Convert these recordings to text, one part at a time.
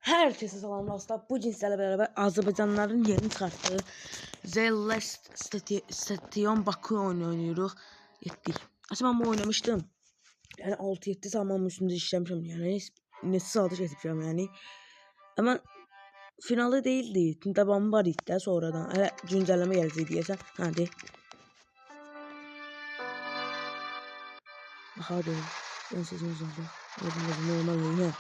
Herkese selam dostlar. Bu cinslerle beraber Azerbaycanlıların yeni çıkarttığı Zelest Station Baku oyunu oynuyoruz. Yettik. Aslında ben bu oynamıştım. Yani 6-7 zaman üstünde işlemişim. Yani nesi sadık etmişim yani. Ama finalı değildi. Devamı var idi sonradan. Hele güncelleme gelecek diyesen. Hadi. Hadi. Ben sesimiz oldu. Normal oyunu.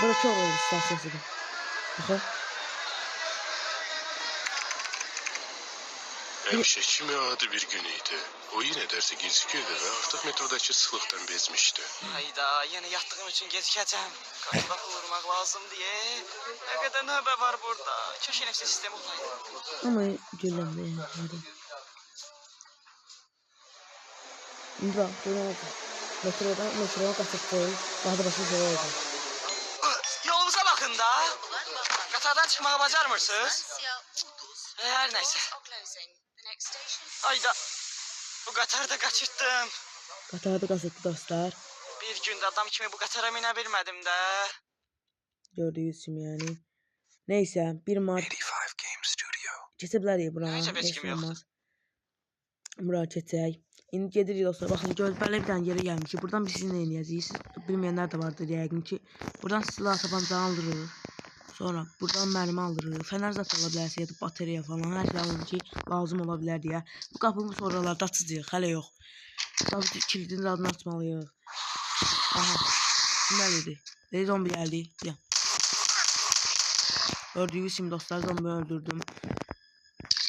Burada çok oldu istasyası. Bakın. Həmişəki adi bir gün idi. O yenə dərsə gecikirdi və artıq metrodakı sıxlıqdan bezmişdi. Hayda, yine yattığım için gecikeceğim. Kaçta vurmak lazım diye. Ne kadar nöbə var burada. Keşke nefsi sistemi olaydı. Ama gülümde yani. Hadi. Şimdi bak ne oldu? Metroya kaçırttı. Daha da başka şey oldu. Yolunuza bakın da. Qatardan çıkmağı bacarmırsınız. Her neyse. Hayda. Bu qatarda kaçırttım. Qatarda kaçırttı dostlar. Bir günde adam kimi bu qatara minə bilmədim də. Gördüğünüz gibi yani. Neyse 1 Mart. Kesebilir ya bura. Neyse olmaz. Bura keçək. İndi gedirik dostlar. Baxın gözbərlə bir dənə yerə gəlmişik. Buradan biz sizinlə eləyəcəyik. Bilməyənlər də vardır yəqin ki. Buradan silah tabanca alırıq. Sonra buradan mərmi alırıq. Fənər zat ala bilərsiniz ya da bateriya falan. Hər şey alın ki lazım ola bilər deyə. Bu qapını sonralarda açacağıq. Hələ yox. Qapı kilidinin adını açmalıyıq. Aha. Nədir? Zombi gəldi. Ya. Gördüyünüz kimi dostlar zombi öldürdüm.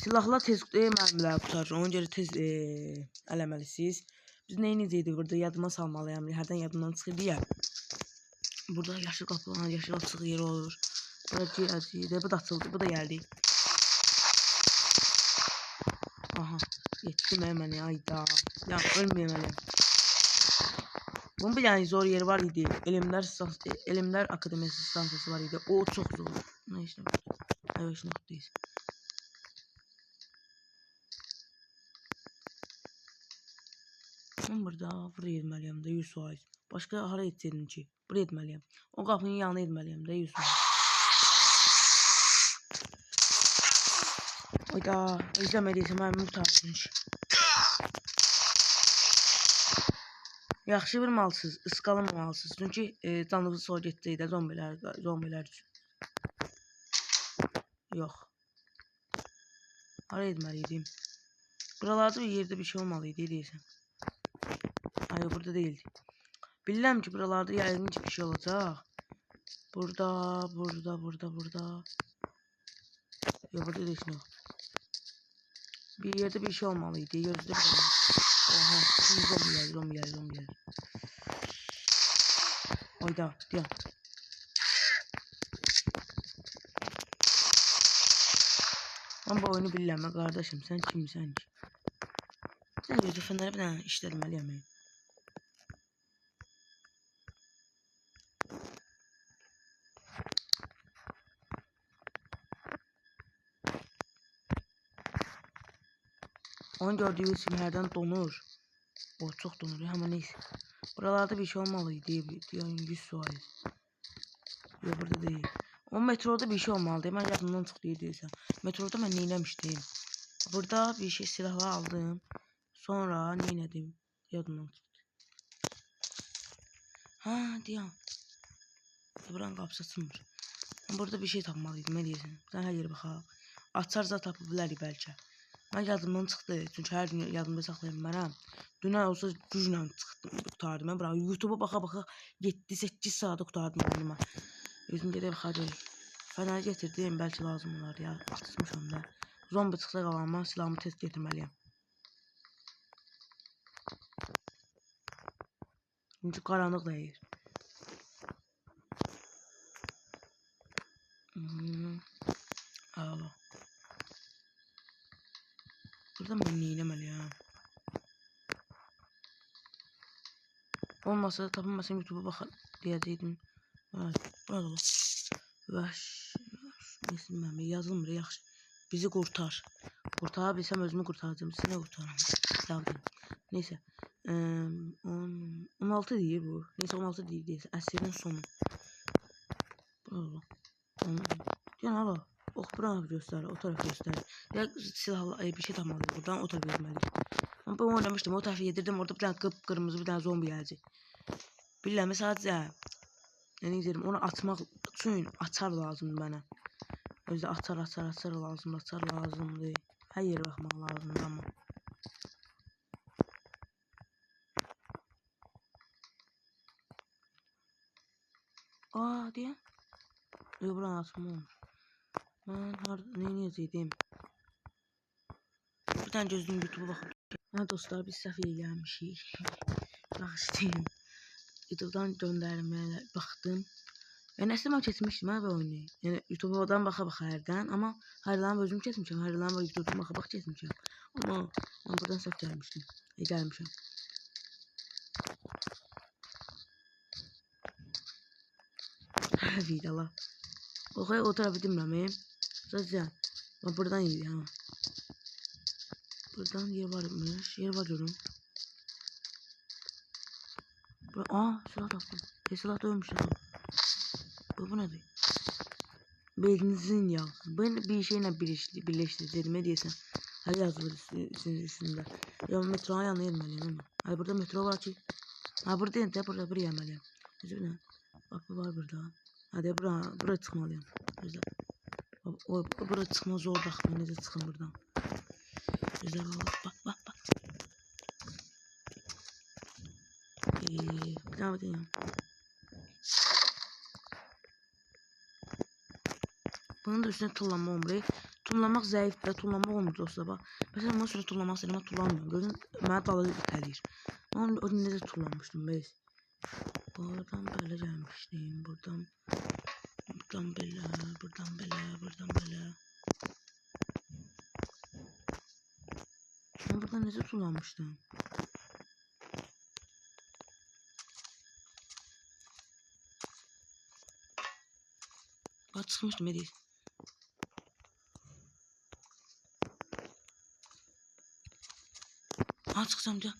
Silahla tez mərmilər tutar. Ona görə tez eləməlisiniz. Biz nə edəcəydik burada? Yadıma salmalıyam. Hərdən yadımdan çıxır deyə. Burada yaşıl qapılar, yaşıl açıq yeri olur. Burada girəcəyik. Bu da açıldı. Bu da gəldi. Aha. Yetdim mənə. Ayda. Ya ölməyəməliyəm. Bunun bir yani zor yeri var idi. Elmlər Akademiyası stansiyası var idi. O çox zor. Ne işte? Evet, noktayız. Ben burada buraya etməliyəm də 100%. Başqa hara etsəydim ki? Buraya etməliyəm. O qapının yanına etməliyəm də 100%. Oyda, izləmədiysə mənim qurtarsınız. Yaxşı vurmalısınız, ısqalamamalısınız. Çünki canınızı soğuk etdiyi də zombiler üçün. Yox. Hara etməliydim? Buralarda bir yerde bir şey olmalıydı deyirsən. Hayır burada değildi. Bilirəm ki buralarda yəqin ki bir şey olacaq. Burada. Yok burada değil şimdi. Bir yerde bir şey olmalıydı. Gözde bir şey. Oha. Şimdi zombi yer. Oyda. Diyan. Ben bu oyunu bilirəm kardeşim. Sen kimsən ki? Sen gözü feneri bir dənə işlətməliyəm. Onu gördüğünüz kimi hərdən donur. O çok donur ama neyse. Buralarda bir şey olmalıydı diyorum 100%. Yok burada değil. O metroda bir şey olmalıdır. Ben yadımdan çıxdı deyirsən. Metroda mən neyləmişdim? Burada bir şey silahlar aldım. Sonra neylədim? Yadımdan çıxdı. Ha deyəm. Buranın qapısı açılmır. Burada bir şey tapmalıydım. Ne deyirsən? Sən hər yerə baxaq. Açarsa tapı bilərik bəlkə. Mən yadımdan çıxdı. Çünki hər gün yadımda saxlayım mənəm. Dünən olsa güclə çıxdım, qutardım. Mən bura YouTube'a baxa 7-8 saat qutardım oyunu. Özüm gedib baxacağım. Fənər getirdim, bəlkə lazım olar ya. Atmışam da. Zombi çıxsa qalanma, silahımı tez getirməliyəm. Çünki qaranlıq deyir. Allah. Burada mən neyləməliyəm? Olmasa tapınmasam YouTube'a baxar deyəcəkdim. Burada olur. Neyse yazılmır yaxşı. Bizi kurtar. Kurtarabilsem özümü kurtaracağım. Sizi ne kurtaramam. Neyse. 16 değil bu. Neyse 16 değil. Əsrin sonu. Allah. Yani hala. Ok buranı göster. O taraf göster. Ya silahla bir şey tapmalıyız. Buradan o tarafa gitmeliyiz. Ben bunu oynamıştım. O tarafa yedirdim. Orada bir tane kıpkırmızı bir tane zombi gelecek. Bilmem sadece. Yani dedim onu atmak için atar lazım bana. O yüzden atar lazımdı. Her yere bakmak lazımdı ama. Diye. Buranın atma olmuş. Ben ne niyetiydim? Bir tane gözüm YouTube'a bakıp. Ha dostlar biz səfiyyə gəlmişik. Bağışlayın. YouTube'dan göndərməyə baxdım. Yəni əslində mən keçmişdim bu oyunu. Yəni YouTube'dan baxa hərdən, amma hərdən özüm keçmişəm, hərdən YouTube'dan baxa keçmişəm. Amma mən buradan səhv gəlmişdim. Gəlmişəm. Videolar. O tarafı bilmirəm. Sadəcə mən buradan yiyəm. Buradan yer varmış. Yer var görüm. Silah tapdım. Silah da ölmüş. Bu nedir? Benzin yağı. Ben bir şeyle birleştirdim. Ne diyesem. Her yazılır üstünde. Ya metronun yanına yermeliyim ama. Hayır burada metro var ki. Ha burada değil de burada bir yermeliyim. Üzülme. Bak bu var burada. Hadi buraya çıkmalıyım. Güzel. Buraya çıkma zor bak. Neyse çıkın buradan. Güzel bak. Devam edeyim. Bunun da üstüne tullanma olmuyor. Tullanmaq zəifdir, tullanmaq olmur dostlar. Bax. Məsələn, mən sürə tullanmaq istəyirəm, mən tullanmıyorum. Gözün mənə dalı itələyir. Mən o necə tullanmışdım biz. Buradan belə gəlmişdim. Buradan belə. Ben buradan necə tullanmışdım? Bax çıxmışdım, edeyim. Çıksam da.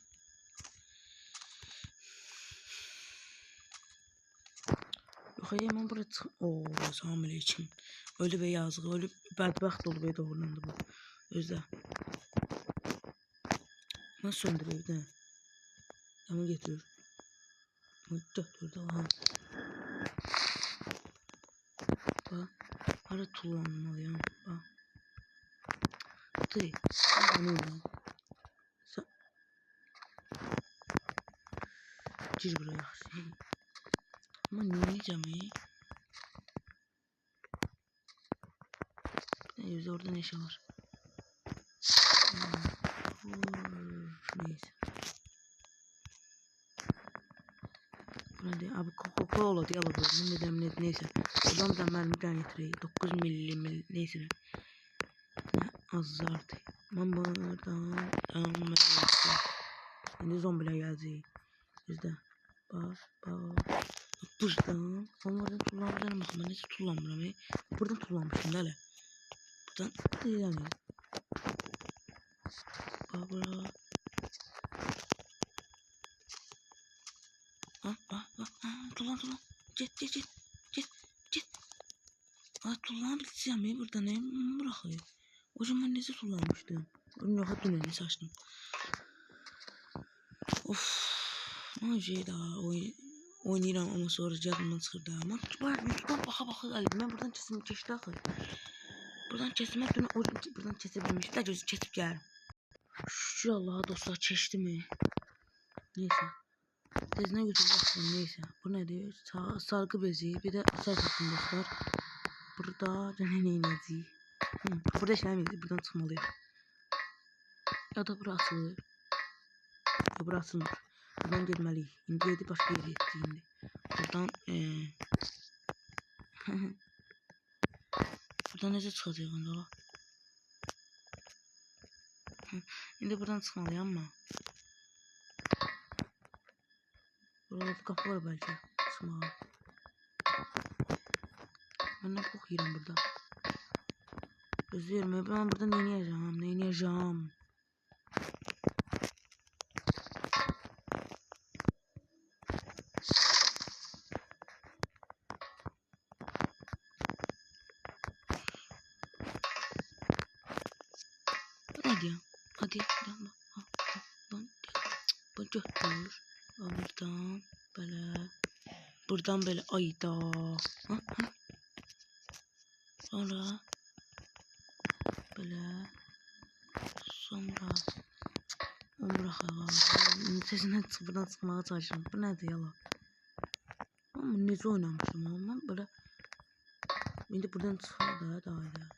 Yok ben buraya çık. Selamünaleyküm. Öyle bir yazık, öyle bədbəxt olub doğrulandı bu. Özdə. Nasıl söndürüyor de? Ama getiriyor. Götürdü lan. Bak. Ara tullanmalıyım. Bak. Tı. Ne lan? Gir buraya. Ama ne diyeceğim ya? Yüzde orada ne şey var? Neyse. Buna diye abi Coca-Cola diye alalım. Neyse. Buradan da mermiden getireyim. 9 milli neyse. Ne az artık. Ben buradan şimdi zombiler gelecek. Bizde. Bak. Buradan. Onlardan tullanmışlar mı? Ben hiç tullanmıyorum. Buradan tullanmışım hele. Buradan yani. Bak. Tullan. Git. Tullanabilsem ya burada ne bırakıyor? O zaman neyse tullanmıştım. Onun yok dönemi saçtım. Of. Ne şey daha oynayıram ama sonra cadımdan çıxır daha. Ben YouTube'dan baxa gəldim. Ben buradan keçdi axı. Buradan kesime dönü buradan kesebilmiş. Bir də gözü kesib gəlir. Şükür Allah'a dostlar keçdi mi? Neyse. Tezine götürüp bakalım neyse. Bu nedir? Sargı bezi. Bir de atar takım dostlar. Burada ne ineceğiz? Burada işlemeyiz. Buradan çıkmalıyız. Ya da burası. Ya burası mı? Buradan gelmeliyiz. İndi yedi başka yere gitti şimdi. Buradan buradan nece çıkacak onda? Şimdi buradan çıkmalıyım ama. Burada kapı var belki. Çıkmalı. Ben ne bok yerim burada. Özlerim. Ben burada ne yiyeceğim? Hadi. Tamam. Bu götür. Buradan böyle. Buradan böyle ayda. Ha, ha. Sonra böyle. Sonra bırakalım. Sesinden buradan çıkmaya çalışıyorum. Bu nedir yalan? Ama nece oynamışım ama böyle. Şimdi buradan çıkar da daha da.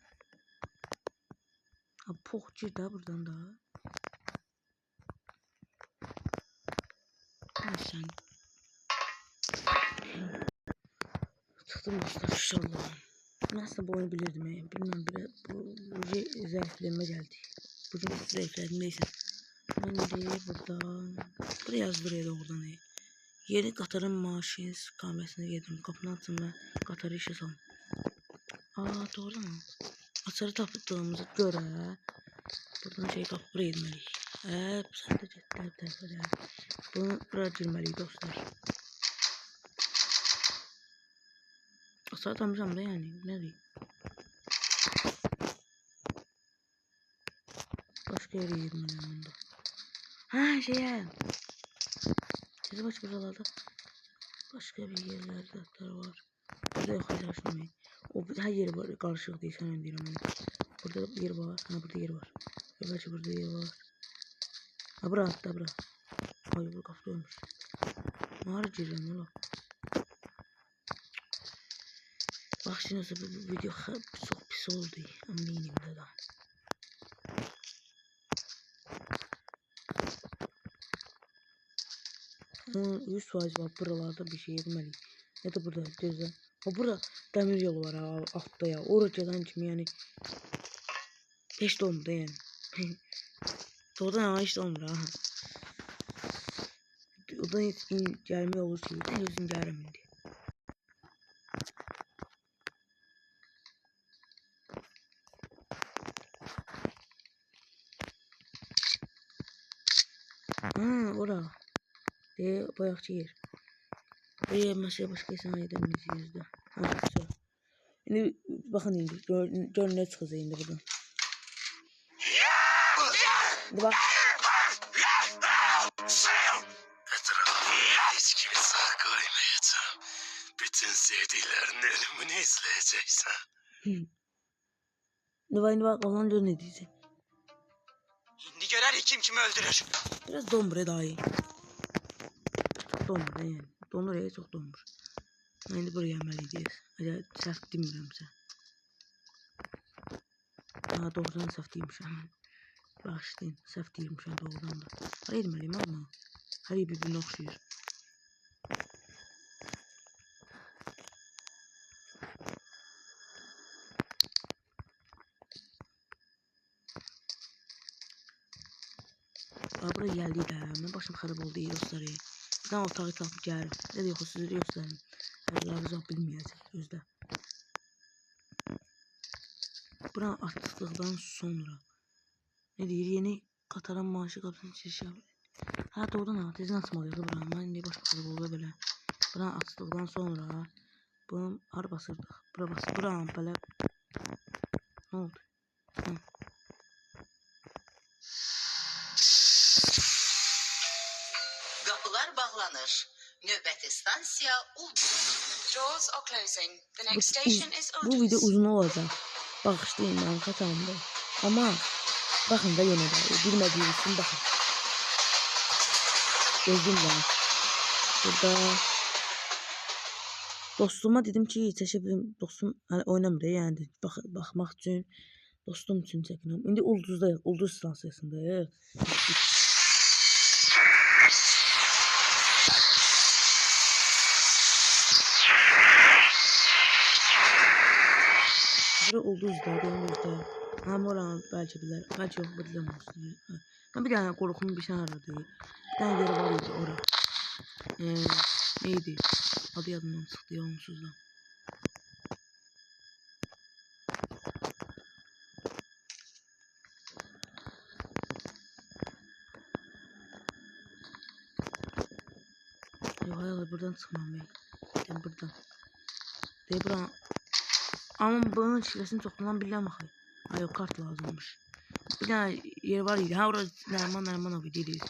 Ha pohçu da buradan da. Ha sen. Çıktım dostlar inşallah. Nasıl bu oyunu bilirdim ya. Bilmem bile bu zevklerime geldi. Bugün zevklerim neyse. Ben de buradan. Buraya yazdırıyor da oradan değil. Yeni Katar'ın maaşı kamerasına girdim. Kapının altında Katar'ı işe saldım. Aa doğru mu? Açarı tapıttığımıza göre buradan şey kapı buraya girmeliyiz. Sen de cidden. Bunu buraya girmeliyiz dostlar. Açarı tanımışam da yani. Ne diyeyim? Başka yere girmeliyim bunda. Ha şeye. Sizi buralarda. Başka bir yerlerde var. Burada yok arkadaşlar. O her yeri var. Karışık değil. Sen diyorum. Burada bir yer var. Ha burada yer var. Belki burada yer var. Ha bura hatta bura. Ay bu kafta olmuş. Ne harcayacağım oğlum. Bak şimdi nasıl bu video çok pis oldu. Eminim de da. Ama 100% var buralarda bir şey yedirmeli. Ya da burada düzden. O bura demir yolu var ha altta ya. Oradan kimi yani. Hiç de olmadı yani. Doğrudan ama hiç de olmadı ha. Odan hiç gelme olur şey. Gözün gelmedi. Ha ora. De bayakçı yer. Buraya masaya başka insan edemiz yüzde. Ha güzel. Şimdi bakın indi. Gör ne çıkacak indi buradan. Hadi bak. Etrafımda hiç kimi sağ koymayacağım. Bütün sevdiklerinin ölümünü izleyeceksin. Ne bak olan gör ne diyecek. Şimdi görer kim kimi öldürür. Biraz dombra daha iyi. Dombra yani. Donduruya çok dombra. Şimdi buraya gelmeliyiz. Hadi sert demiyorum sen. Aa doğrudan sert değilmiş hemen. Başlayın. Sert değilmiş yani doğrudan da. Hadi etmeliyim ama. Hadi birbirine okşuyor. Aa buraya geldi de. Ben başım xarab oldu iyi dostlar. Buradan otağı tapıp gəlir. Ne de yoxu sizi göstərim. Həzrləriniz bilməyəcək gözdə. Buranı atdıqdan sonra ne deyir? Yeni Katar'ın maaşı qapısını çeşir. Ha doğrudan ha. Tezin açmalıydı buranı. Mən indi başqa xarab oldu belə. Buranı atdıqdan sonra bunu hara basırdıq? Bura basır. Buranı belə. Ne oldu? Ha. Kapılar bağlanır. Növbəti stansiya Ulduz. Doors are closing. The next station is Bu video Ulduz. uzun olacak. Bağışlayın ben kaçamda. Ama bakın da yine de bilmediğim için bakın. Gözüm var. Burada dostuma dedim ki çeşebilirim. Dostum hani oynamır yani bakmak için dostum için çekiyorum. İndi Ulduz'dayıq. Ulduz stansiyasındayıq. Bura Ulduz'da, Ulduz'da. Hem oranı belki bilir. Belki yok bilemez. Ben bir tane korkunç bir şey aradı. Bir tane yeri var idi ora. Neydi? Adı yadımdan çıktı ya onsuzdan. Yok hayır buradan çıkmam ben. Ben buradan. De buradan. Ama bunun şifresini çoktan bilemem. Hayır kart lazımmış. Bir tane yer var idi. Ha orada Nərman abi dedik.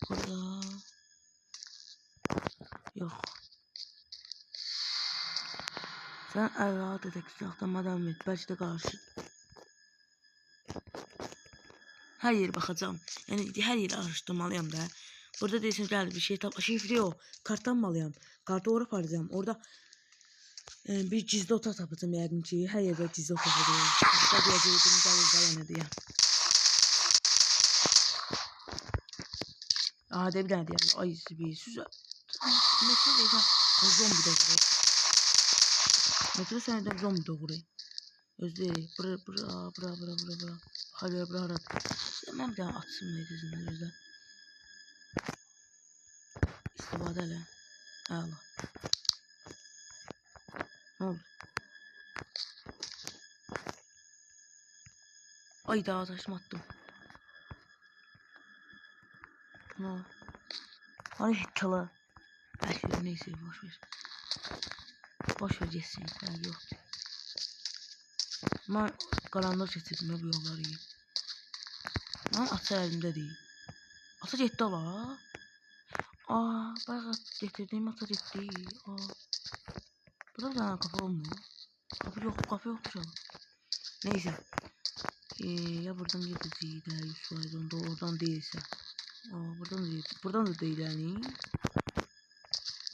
Burada yok. Sen rahat edek silahdan madam et. Belki de karşı. Her yere bakacağım. Yani her yeri araştırmalıyım da. Burada değilsin geldi bir şey tap. Şifre o. Karttan malıyım. Kartı oraya paracağım. Orada bir gizli otak tapacağım yəqin ki. Her yerde gizli otak tapacağım. Burada diyeceğim gəlir diye. Aa de bir tane diyelim. Ay bir süz. Metro değil. Zombi doğru. Metro seneden zombi doğru. Özleri. Bıra. Hadi bıra. Ben bir tane atsın mıydı yüzden. İstibade hele. Allah. Ne oldu? Ay daha taşım attım. Ne? Ay kala. Neyse boş ver. Boş ver geçsin. Yani yok. Ben karanlık çektirdim ya bu yolları iyi. Ben ata elimde değil. Ata gitti la. Aa bak getirdiğim ata gitti. Aa. Bu da bir tane kapı olmuyor. Kapı yoktu şu an. Neyse. Ya buradan gideceğiz de 100 onda oradan değilse. Aa buradan da değil yani.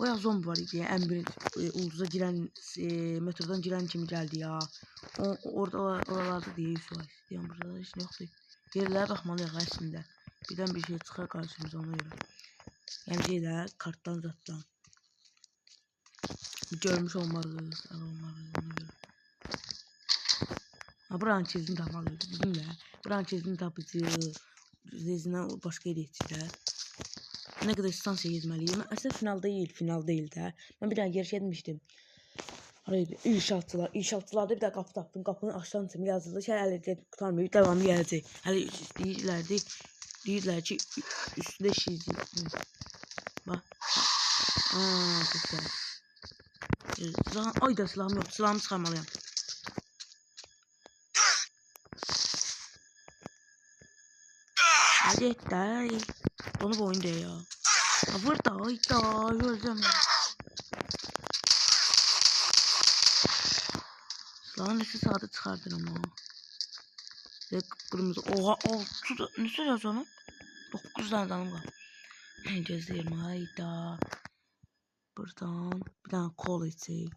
Bayağı zombi var idi. Yani ulduza giren metrodan giren kimi geldi ya. Orada oralarda diye 100 var. Yani burada hiç yoktu. Yerlere bakmalıyıq əslində. Birdən bir şey çıxar qarşımıza ona görə. Yəni şeylər kartdan zatdan. Görmüş olmalıyıq. Ona görə. Ha buranın çizini tapmalıyıq. Bizimlə. Buranın çizini tapacağıq. Zezindən başqa yere geçəcəklər. Ne kadar istansiya gezməliyim. Əslində final deyil də. Mən bir dənə giriş etmişdim. Araydı. İnşaatçılarda bir də qapı tapdım. Qapının aşağıdan kimi yazıldı. Şey hələ qurtarmıyor. Devamı gələcək. Hələ deyirlər ki üstündə şişəcək. Bax. Güzel. Ay da silahım yox. Silahımı çıxarmalıyam. Hadi et də. Donub oyun deyə ya. Vur da. Ay da. Öleceğim ya. Silahın üstü sağda çıxardır ama. Kırmızı. Oha 6 ne söylüyorsun onu? 9 tane canım var. Gözlerim hayda. Buradan bir tane kol içeyim.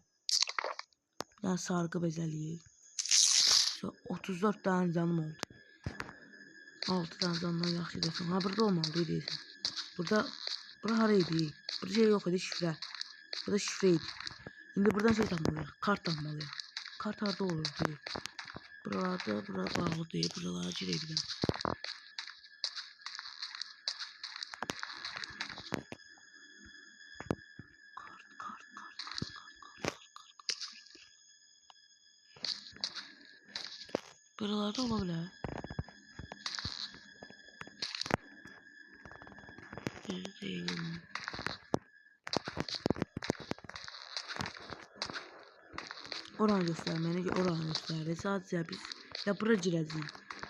Bir tane sargı bezeliği. 34 tane canım oldu. 6 tane canımdan yaxşı desin. Ha burada olmalı deyilsin. Bura haraydı? Burada şey yok idi şifre. Burada şifreydi. Şimdi buradan şey tapmalıyıq. Kart tapmalıyıq. Kart harda olur deyil. Buralarda bağlı deyil. Buralara girək bir daha. Buralarda olabilir. Değil. Oranı göstermeni oranı gösterdi. Sadece biz ya buraya gireceğiz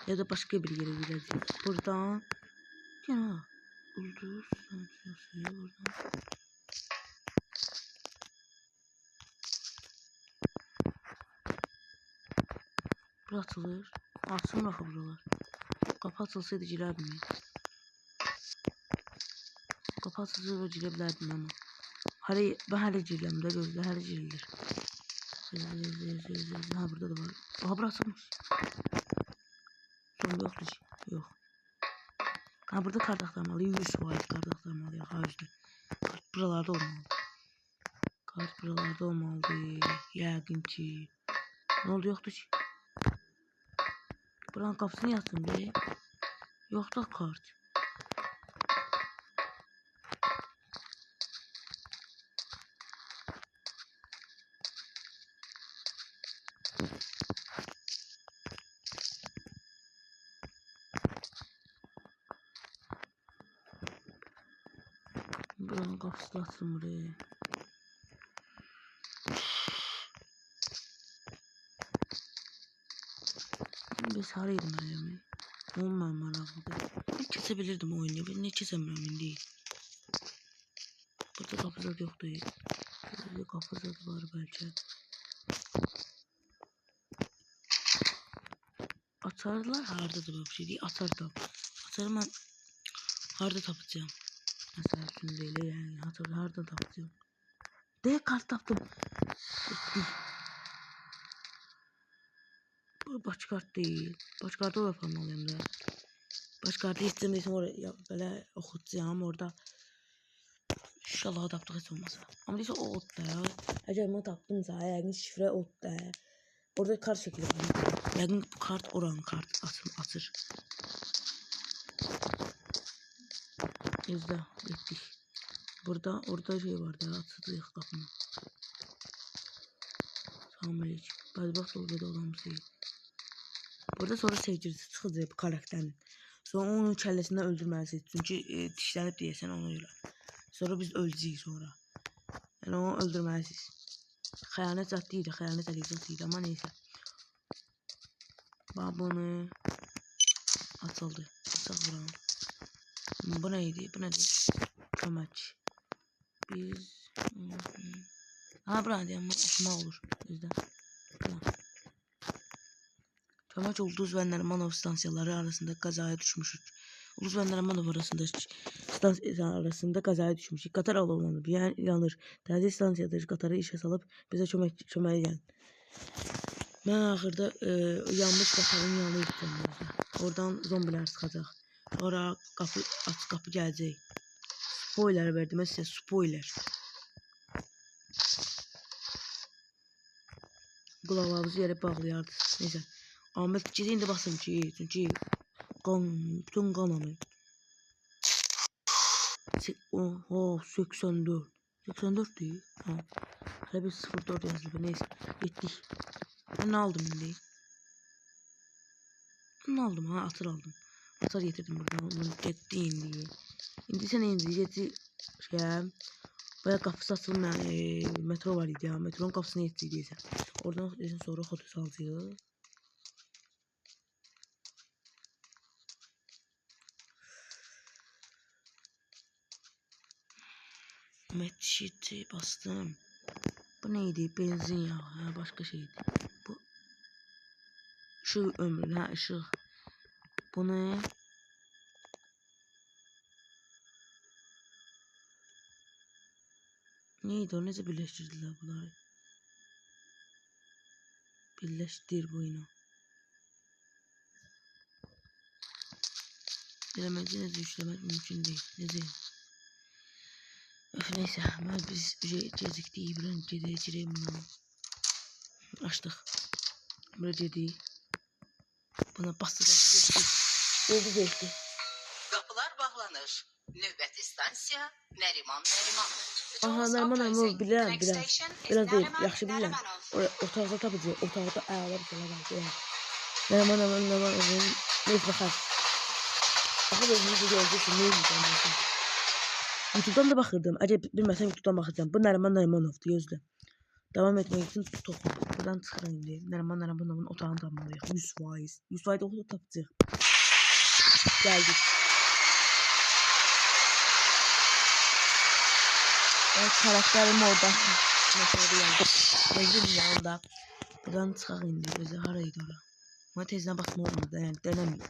ya da başka bir yere gireceğiz. Buradan ya ulduz buradan. Bura atılır. Açsın bak buralar. Kapı atılsaydı girerdim ya. Kapı atılsaydı girebilirdim ama. Ben hala girelim de gözle hala girilir. Ha burada da var. Aha burası atılmış. Son yok hiç. Yok. Ha burada kart aktarmalı. 100 var kart aktarmalı. Ya harcı. Kart buralarda olmalı. Kart buralarda olmalı. Yəqin ki. Ne oldu yoktu ki. Buranın kapısını yatsın be. Yok da kart. Buranın qapısı da açılmır. Biz haraydım ayağımı. Olmam maraqlıdır. Ben kesebilirdim oyunu. Ben ne kesemem değil. Burada qapı zad yoxdur. Burada qapı zad var bəlkə. Açarlar hardadır bu şey değil. Açar da. Açarı mən harda tapacağım. Mesela üçün deyil yani. Açarı harda tapacağım. De kart tapdım. Bu baş kart değil. Baş kartı da falan alayım da. Baş kartı istemiyorsan oraya böyle okutacağım orada. İnşallah tapdıq heç olmasa. Amma deyirsə o ot da. Əgər mən tapdımsa, yəqin şifrə ot da. Orada kart şəkili var. Yəqin bu kart oranın kart açır. Gözlə, etdik. Orada şey var da, açacağıq qapını. Salamünaleyküm. Bədbəxt oldu olan bir şey. Burada sonra sevgilisi çıxacaq bu karakterin. Sonra onun kəlləsindən öldürməlisiniz. Çünki dişlənib deyəsən ona görə. Sonra biz öləcəyik sonra. Yəni onu öldürməlisiniz. Xəyanət zat deyil, xəyanət əleyh deyil, amma neysə. Bax bunu açıldı. Açaq buranı. Bu nə idi? Bu nədir? Kömək. Biz ha buranı deyəm, oxumaq olur. Bizdə. Kömək Ulduz və Nərimanov stansiyaları arasında qəzaya düşmüşük. Ulduz və Nərimanov arasında qəzaya düşmüşük. Qatar alovlanıb, yanır. Təzə stansiyada qatarı işə salıb bizə köməyə gəlin. Mən axırda yanmış qatarın yanına gidəcəm. Oradan zombilər çıxacaq. Sonra qapı gələcək. Spoiler verdim sizə, spoiler. Qulaqlarınızı yerə bağlayardınız. Neysə. Ahmet indi basın ki, çünkü bütün kanamı. Oho 84. 84 değil. Ha. Hele bir 04 yazılı. Neyse. Gittik. Ben ne aldım şimdi? Ne aldım ha? Atır aldım. Atır getirdim buradan. Onu gitti indi. İndi sen indi. Gitti. Baya kapısı açılmayan metro var idi ya. Metronun kapısına gitti diyese. Oradan sonra fotoğraf alıyor. Metşiti bastım. Bu neydi? Benzin yağı. Ha, başka şeydi. Bu şu ömrün ha ışık. Bunu neydi o? Necə birleştirdiler bunları? Birleştir bu yine. Elementi necə yüklemek mümkün değil. Necə? Öf neyse. Biz gecikdik. Buradan gedəcəyik bundan. Açdıq. Bura gedik. Buna bastıraq. Oldu. Qapılar bağlanır. Növbəti stansiya Nəriman. Aha Nərimanov bilirəm. Biraz değil. Yaxşı bilirəm. Otaqda tapacaq. Otaqda ayaqlar falan var. Nərimanovun neyse baxar. Baxır özünüzü görəcəksiniz. Neyse. YouTube'dan da baxırdım. Acaba bilməsəm YouTube'dan baxacağım. Bu Nərimanovdur. Gözlə. Devam etmək üçün toxum. Buradan çıxıram indi. Nərimanovun otağını tapmalıyıq. 100%. 100% oxuda tapacaq. Gəldik. Ben karakterim orada. Mecbur yanında. Buradan çıxaq indi. Gözlə haraydı ora. Buna tezdən baxma olmadı. Yəni denəməyim.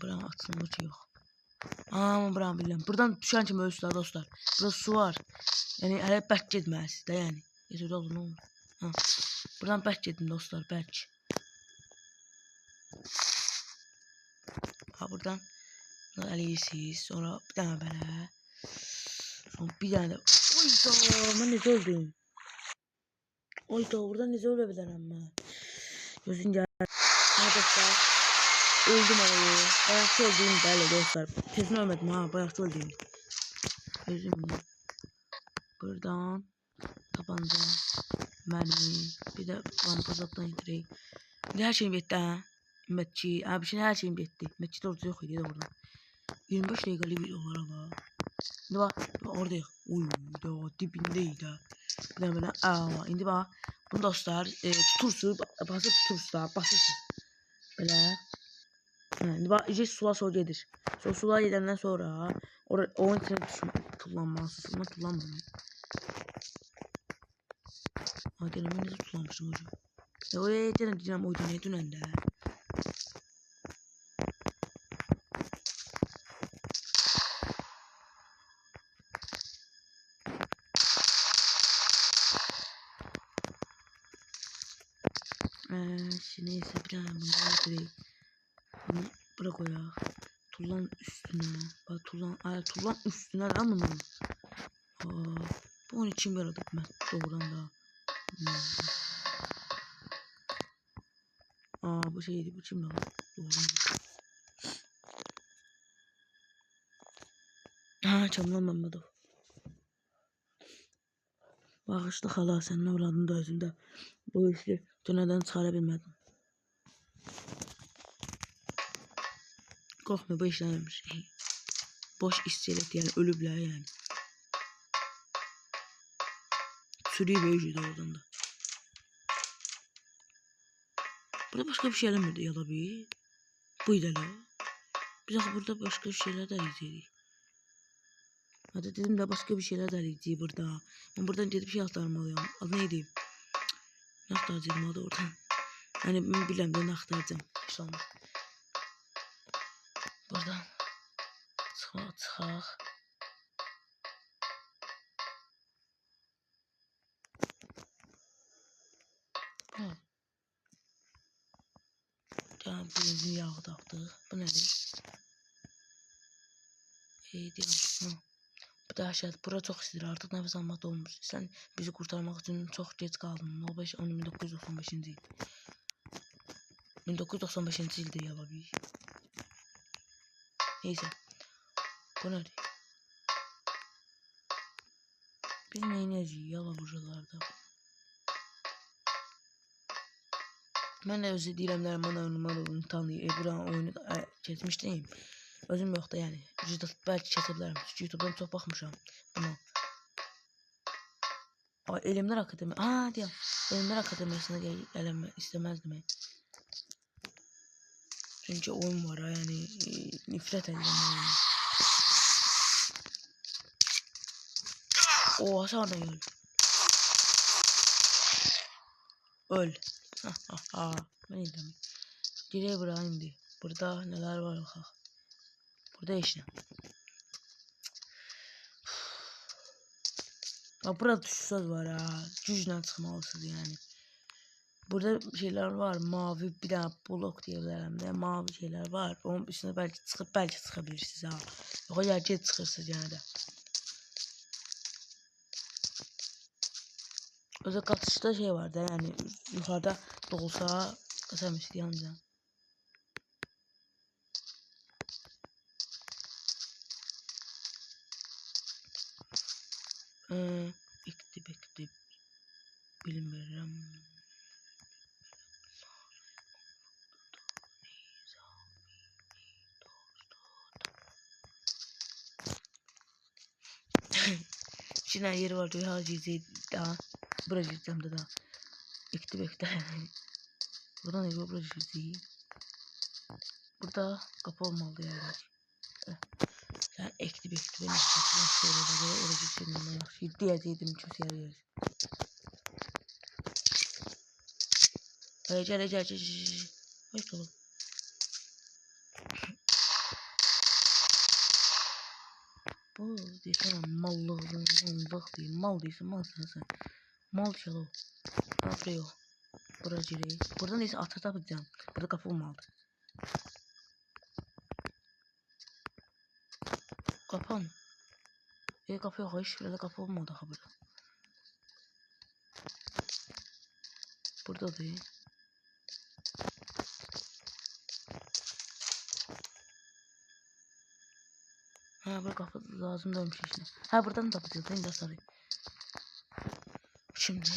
Buranın açılmır ki yox. Ama buranı bilirəm. Buradan düşən kimi ölürsünüz dostlar. Burada su var. Yəni hələ bərk getməlisiniz də yəni. Yeterli oldu ne olur. Ha. Buradan bərk gedin dostlar. Bərk. Ha buradan eləyirsiniz. Sonra bir dənə belə. Sonra bir dənə. Oyda mən necə öldüm? Oyda buradan necə ölə bilərəm mən? Gözün gəl. Ha dostlar. Öldüm ayı. Bayaqçı öldüyüm bəli dostlar. Kesin ölmədim ha. Bayaqçı öldüyüm. Gözüm. Buradan tabanca, mermi, bir de lampa zaptan getireyim. Her şeyim yetti ha. Metçi, abi şimdi her şeyim yetti. Metçi de orada yok idi orada. 25 dakikalık videolara bak. İndi bak oradayıq. Uy da dibindeyik də. Bir də belə aa indi bax. Bunu dostlar tutursunuz, basıb tutursunuz, basırsınız. Belə. Hə, indi bax iyice sula gedir. Sula gedəndən sonra oyun içinə tullanmalısınız. Ama tullanmıyorum. Hadi ben de tutulamışım hocam. Ya oraya diyeceğim oydu ne dönen de. Şimdi ise bir tane bunu bırak o ya. Tullan üstüne. Bak tullan üstüne lan bunu. Bu onun için yaradık ben doğrudan da. Bu şeydi bu kim lan? Doğrudan. Çamlan Mehmetov. Bağışlı hala senin avradın da özümde. Bu işi tüneden çıkarabilmedim. Korkma bu işlememiş. Boş iskelet yani ölübler yani. Sürüyü böyücüydü oradan da. Burada başka bir şeyler mi ya da bir? Buydu la. Biz burada başka bir şeyler de izledik. Hadi dedim de başka bir şeyler de izledik burada. Ben buradan gidip şey aktarmalıyım. Adı neydi? Ne aktaracağım adı oradan? Yani ben bilmem de ne aktaracağım. Hiç olmaz. Buradan. Çıkaq. Ha. Yani birinci yağı da attık. Bu nedir? Diyəm. Bu da aşağı. Bura çok istidir. Artık nefes almak olmuş. Sen bizi kurtarmak için çok geç kaldın. 1995. yıl. 1995. yılda yala bir. Neyse. Bu nedir? Biz neynəcəyik yala buralarda. Mən də özü deyirəm, mən tanıyım. Buranın oyunu keçmişdiyim. Özüm yox da yəni. Bəlkə kəsə bilərəm. Çünki YouTube'dan çox baxmışam buna. Elmlər Akademiyası. Deyəm. Elmlər Akademiyasına gəlmək istəməzdim. Çünki oyun var yəni nifrət edirəm oyunu. Sen oradan öl. Öl. Ben yedim. Direğe bırak indi. Burada neler var bakalım. Burada işte. Burada tuşsuz var ha. Güclə çıxmalısınız yani. Burada şeyler var. Mavi bir tane blok diyebilirim de. Mavi şeyler var. Onun üstüne belki çıkabilirsiniz ha. Yox gerçek çıxırsınız yani de. Özel katışta şey vardı yani yukarıda dolsa kasamıştı yanca. Bekti bilmiyorum. Şimdi yeri var diyor hacizi daha bırakacağım da bekle. Burada ne bırakacağız? Burada kapı olmalı yani. Sen bekle beni sonra da öyle bir diyeceğim çok yer. Gel. Hoş oğlum. Bu desene mallık değil. Mal değilsin mal sen. Mal çalı. Ne yapıyor? Burası değil. Burada neyse atı yapacağım. Burada kapı olmalı. Kapan. Kapı yok. Hiç böyle kapı olmadı ha burada. Burada değil. Burada kapı lazım değilmiş işte. Buradan da yapacağız. Ben de sarayım. Şimdi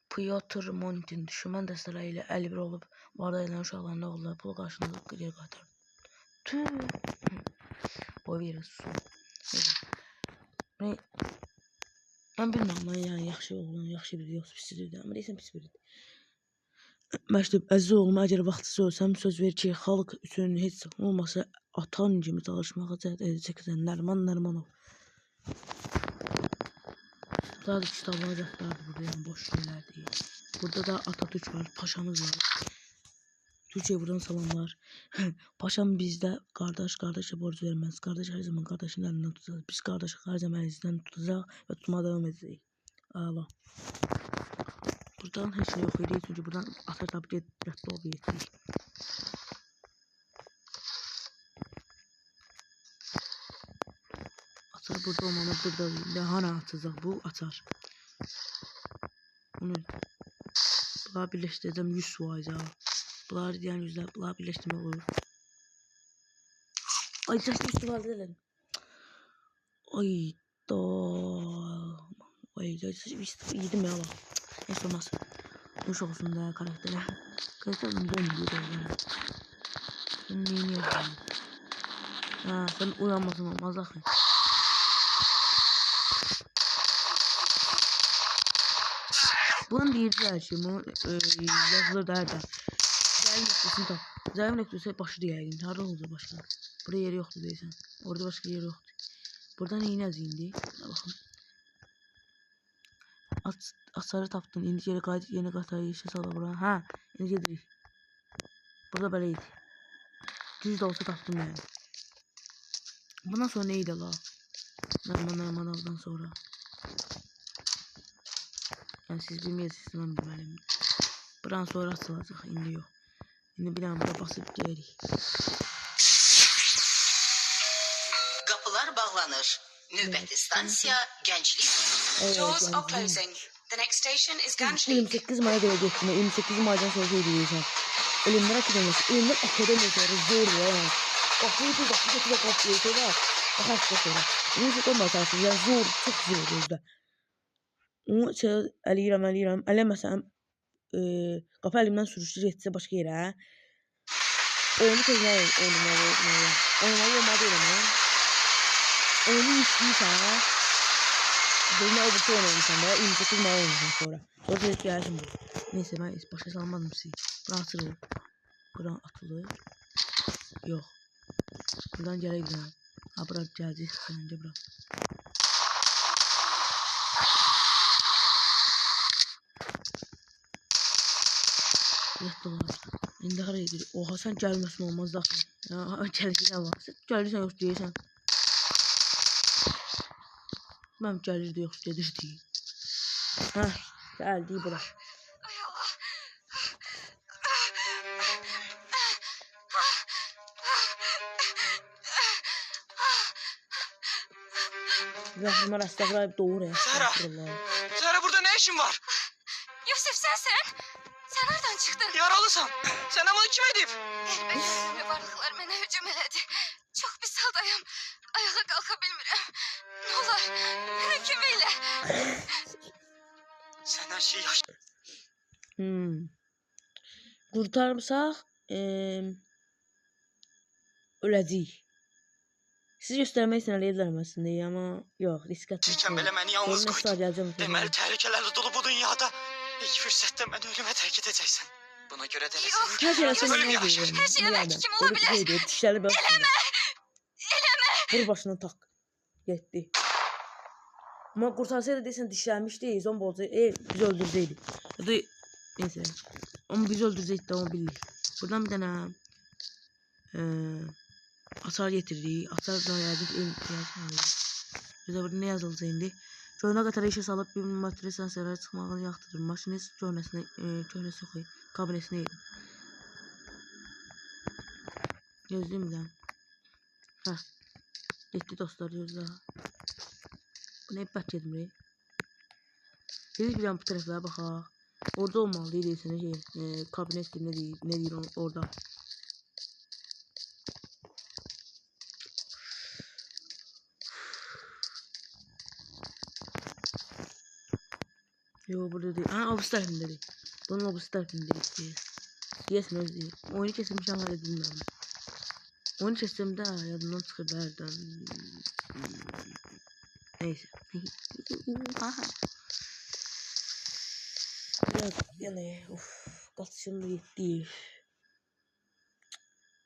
Piotr Montin düşman dəstələri ilə 51 olub, var edilən uşaqların oğulları pul qarşılığında geri qaytardı. Tüh. Boy verir su. Neyse. Ben bilmem lan yani yaxşı oğlan, yaxşı biri yoxsa pis biridir. Amma deyəsən pis biridir. Məktub, əziz oğlum, əgər vaxtısı ölsəm, söz ver ki, xalq üçün heç olmasa atan kimi çalışmağa cəhd edəcəksən. Nərman Nərmanov. Daha da kitablar zətlərdir burada, yəni boş şeylər deyil. Burada da Atatürk var, paşamız var. Türkiye buradan salamlar. Paşam bizdə qardaş qardaşa borc verməz. Qardaş hər zaman qardaşın əlindən tutacaq. Biz qardaşı hər zaman əlinizdən tutacaq və tutmaya davam edəcəyik. Əla. Buradan heç nə yox idi. Çünki buradan atar tapıb rədd olub getdik. Atar burada olmalı, burada değil. Hana atacaq bu? Atar. Bunu bunları birləşdirəcəm 100%. Bunları deyən yüzlər, bunları birləşdirmək olur. Ay, çəşdə istifadə edelim. Ay da. Ay, yedim ya bak. Neyse olmaz. Hoş olsun da karaktere. Karakter mi bombuyor da. Sen neyini yapıyorsun? Ha, sen uyanmasın olmaz akı. Bunun deyirlər ki, bunu yazılır da hərdə. Zəlim nöqtəsini tap. Zəlim nöqtəsi başı deyəyin. Harada olacaq başqa? Burada yeri yoxdur deyəsən. Orada başqa yeri yoxdur. Burada neyini əziyindi? Baxın. Atları tapdın. İndi geri qayıt, yeni qatayı işə sala bura. Hə, indi gedirik. Burada belə idi. Düz də olsa tapdım yəni. Bundan sonra neydi la? Nərmanavdan sonra. Yəni siz bilməyəsiniz, mən bilməliyim. Buranın sonra açılacaq, indi yox. İndi bir anda basıp gelirik. Qapılar bağlanır. Növbəti stansiya Gənclik. Doors are closing. The next station is Ganjli. 28 May'a göre geçtiğinde 28 May'dan sonra şey diyeceğim. Elimden akademisi. Elimden akademisi. Zor ya yani. Kapıyı da kapıyı şey var. Bakarsın sonra. Bunu çok olmaz. Yani zor. Çok zor özde. Onu şey eləyirəm. Eləməsəm qapı əlimdən sürüşdür etsə başqa yerə. Oyunu tezdən oynamalı olmadı eləməm. Oyunu yükləyirsən. Bölümə öbür şey oynamışam da 28 May oynamışam sonra. Sonra tezlik gəlsin bu. Neyse ben başa salmadım sizi. Buradan atılır. Buradan atılır. Yox. Buradan gələ gidelim. Ha bura gələcək səncə bura. Yattılar. İndi haraya gidiyor? Oha sen gelmesin olmaz da. Ya gelirsen bak. Sen gelirsen yok diyesen. Ben gelirdi yok dedirdi. Heh. Geldi bırak. Ay Allah. Zahırma rastlayıp doğru ya. Zara. Zara burada ne işin var? Yusuf sensin. Sen nereden çıktın? Yaralısan. Sen ama kim edip? Elbette ölümlü varlıklar bana hücum elədi. Çok pis haldayım. Ayağa kalka bilmirəm. Ne olur mümkün elə. Sen her şeyi yaş... Kurtarmışaq öləcəyik. Siz göstərmək üçün eləyirlər əslində, amma yox, risk atmaq. Tükən belə məni yalnız qoydun. Deməli Deməli, təhlükələrlə dolu bu dünyada. İlk fürsətdə məni ölümə tərk edəcəksən. Buna görə də Yox. hər şeyə sən Ölüm nə yavaş. deyirsən? Hər şeyə belki kim ola bilər? Dişləri belə. Eləmə. Vur başına tak. Getdi. Amma qurtarsaydı deyəsən dişlənmişdi, zombi olsaydı, bizi öldürsəydi. Ya da neyse. Ama bizi öldürecekti de onu bildik. Buradan bir tane hasar getirdik. Hasar da yazdık. Bize burada ne yazıldı indi? Köhnə qatara işe salıp bir materyal sensörləri çıxmağını yaxtırır. Maşinist köhnəsi koy. Kabinesine yedim. Gözlüyüm bir daha. Heh. Gitti dostlar gözlə. Bu ne bət yedim re. Dedik bir bu tərəflərə baxaq. Orada olmalı değilsene şey. Kabinettir ne değil orada. Yo burada değil. Ha obüs tarafında değil. Bunun obüs tarafında değil. Diyesin öz değil. Oyunu kesilmiş ama da bilmiyorum. Onu çektimdə yadımdan çıxıb hərdən. Neyse. Biraz yani qaçışım da yetdi.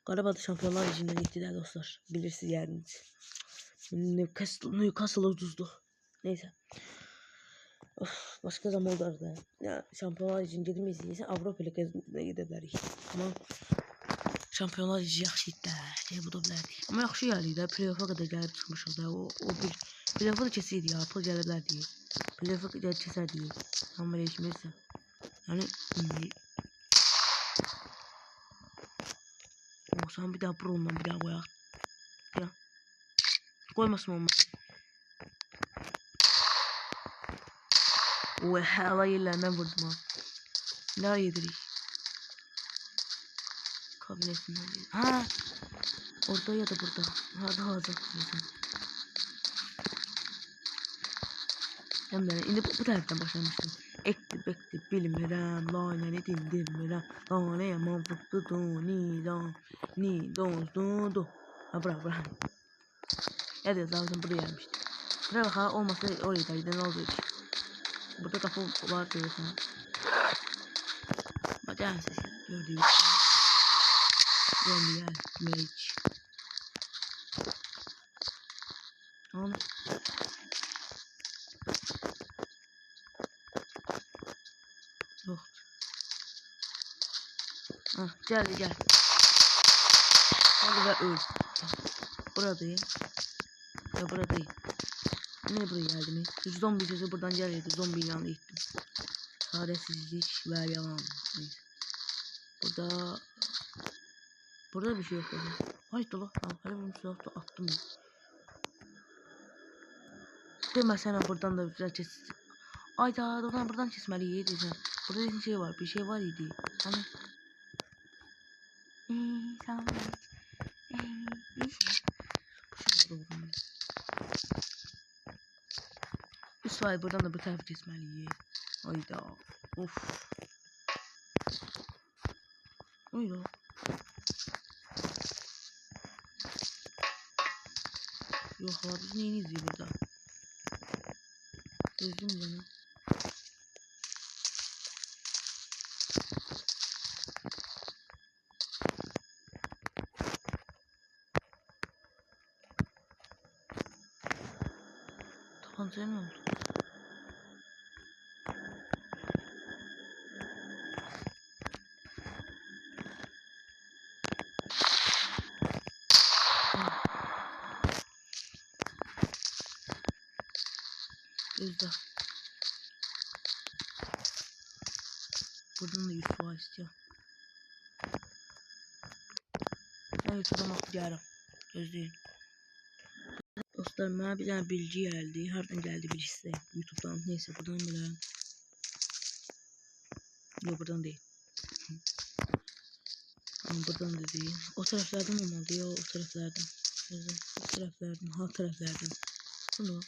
Qarabağ Şampiyonlar Ligi'ndən yetdi də dostlar. Bilirsiniz yəqin. Newcastle uduzdu. Neyse. Başka zamanlarda ya Şampiyonlar Ligi'ni gedim izləyirsən Avropa Liqasına gedə bilərik. Amma Şampiyonlar Ligi yaxşı idi də, bu da bilərdik. Amma yaxşı gəldi də, play-offa qədər gəlib çıxmışıq da. O bir play-offa da keçsəydi ya, pul gələ bilərdi. Play-offa gəlib keçsəydi. Amma eləşmirsə. Yəni olsan bir daha Bruno'dan bir daha qoyaq. Ya. Qoymasın olmaz. O hala yerlerinden vurdum ha. Ne yedirik? Kabinetinden yedik. Ha! Orada ya da burada. Hadi hazır. Hem de indi bu taraftan başlamıştım. Ekti bekti bilmirəm, laynəni dindirmirəm. Lanə yaman vurdu ni don. Ha bura. Ya da zaten buraya gelmişti. Buraya bak ha olmasa oraya da giden oldu. Burada kapı var diyorsun. Bacağın sesi gördüğünüz gibi. Romeo Mage. Onu. Yok. Ah gel. Hadi ve öl. Buradayım. Ya buradayım. Niye buraya geldim? Zombi sesi buradan geliyordu. Zombi'nin yanına gittim. Çaresizlik ve yalan. Neyse. Burada bir şey yok. Haydi la. Hele bunu silahla attım. Demesene buradan da güzel kes. Ayda buradan kesmeliydi. Burada bir şey var. Bir şey var idi. Hani. Tamam. Üstüne buradan da bu tarafı kesmeliyiz. Hayda. Of. Hayda. Yok abi biz neyini izliyor burada? Gözüm canım. Tabancaya ne oldu? Gözde. Buradan da 100 puan istiyor. Ben YouTube'dan okuyacağım. Gözleyin. Dostlar bana bir tane bilgi geldi. Hardan geldi birisi YouTube'dan. Neyse buradan bile. Yok buradan değil. Ama buradan da değil. O taraflardan olmalı ya o taraflardan. O taraflardan. Bunu.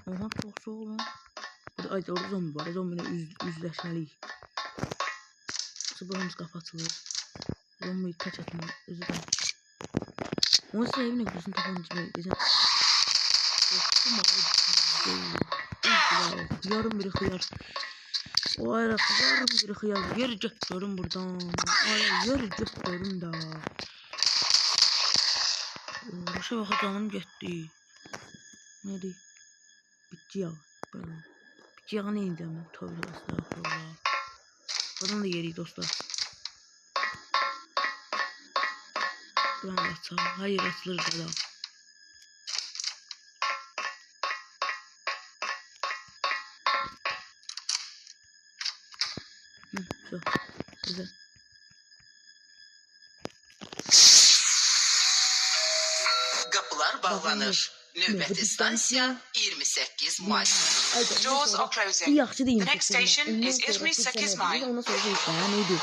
Oha çok soğuk lan. Orada zombi var. Zombiyle yüzleşmeliyiz. Sıbırımız kapatılır. Zombiyi kaç atma. Özür dilerim. Onu size evine gidiyorsun tabancayı. Yarım biri hıyar. O ara yarım biri hıyar. Yeri götürüm buradan. Yeri götürüm da. Başa bakı canım getdi. Neydi? Bitki yağı. Bitki yağı neydi ama? Tövbe estağfurullah. Buradan da yeri dostlar. Buradan açalım. Hayır açılır da. Şu. Güzel. Qapılar bağlanır. Növbəti stansiya 28 may. Doors are closing. Yaxşı deyim. The next station is İzmir 8 May. Ondan sonra şey neydi?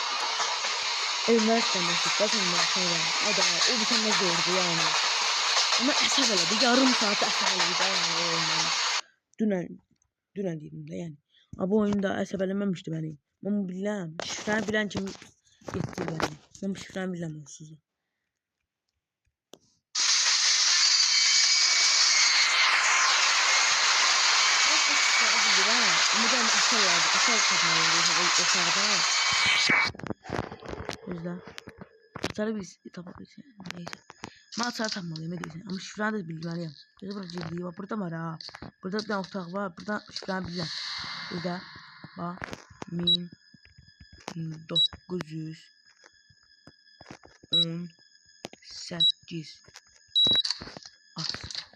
Üniversiteden çıktık sonra. Ada o bir tane zordu yani. Ama əsəb elədi. Yarım saat əsəb elədi yani. Dünən dedim də yəni. Bu oyunda əsəb eləməmişdi bəni. Mən bilirəm. Şifrəni bilən kimi getdi yəni. Mən şifrəni bilirəm onsuz. Ama ben aşağı lazım. Aşağı katmalıyım. Aşağıda. Gözlə. Aşağı biz tapabiliriz. Neyse. Ben aşağı tapmalıyım. Ne diyeceksin? Ama şifrəni də bilməliyəm. Gözlə burada cildiyi var. Burada var ha. Burada bir tane otaq var. Burada şifrəni bilirəm. Gözlə. Bax. 1918 at.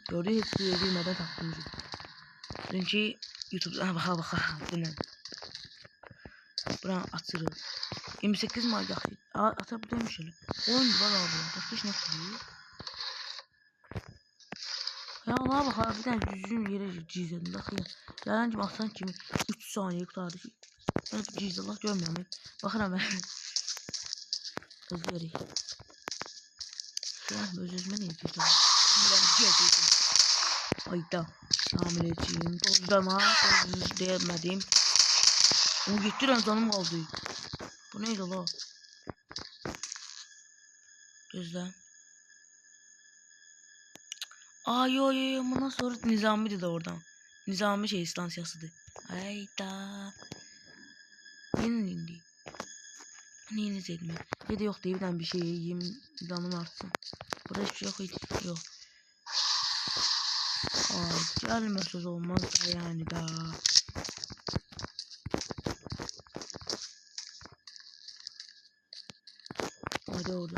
Gördüğü heç bir bilmədən tapmışım. Çünki YouTube'dan baxa. Dinlə. Buranı açırıq. 28 May yaxşı. Ata bu demiş elə. Oyundur bala bu. Başqa heç nə yoxdur. Ya Allah bax, bir dənə düzgün yerə cizlədim də xeyr. Gələn kimi atsan kimi 3 saniyə qutardı ki. Mən bu cizlələr görmürəm. Baxıram mən. Özlərik. Şuan öz-özümə niyə cizlədim? Bilirəm, cizlədim. Ayda. Hamiləciyim. Dozlama. Doz deyəmədim. Onu getirəm canım qaldı. Bu neydi la? Gözlə. Aa yo. Bundan sonra Nizami'di de oradan. Nizami şey istansiyasıdır. Ayda. Yeni indi. Neyini izledim ya. Ya da yok diye bir şey yiyeyim. Canım artsın. Burada hiçbir şey yok. Hiç yok. Aa gelme söz olmaz da yani da. Hadi orada.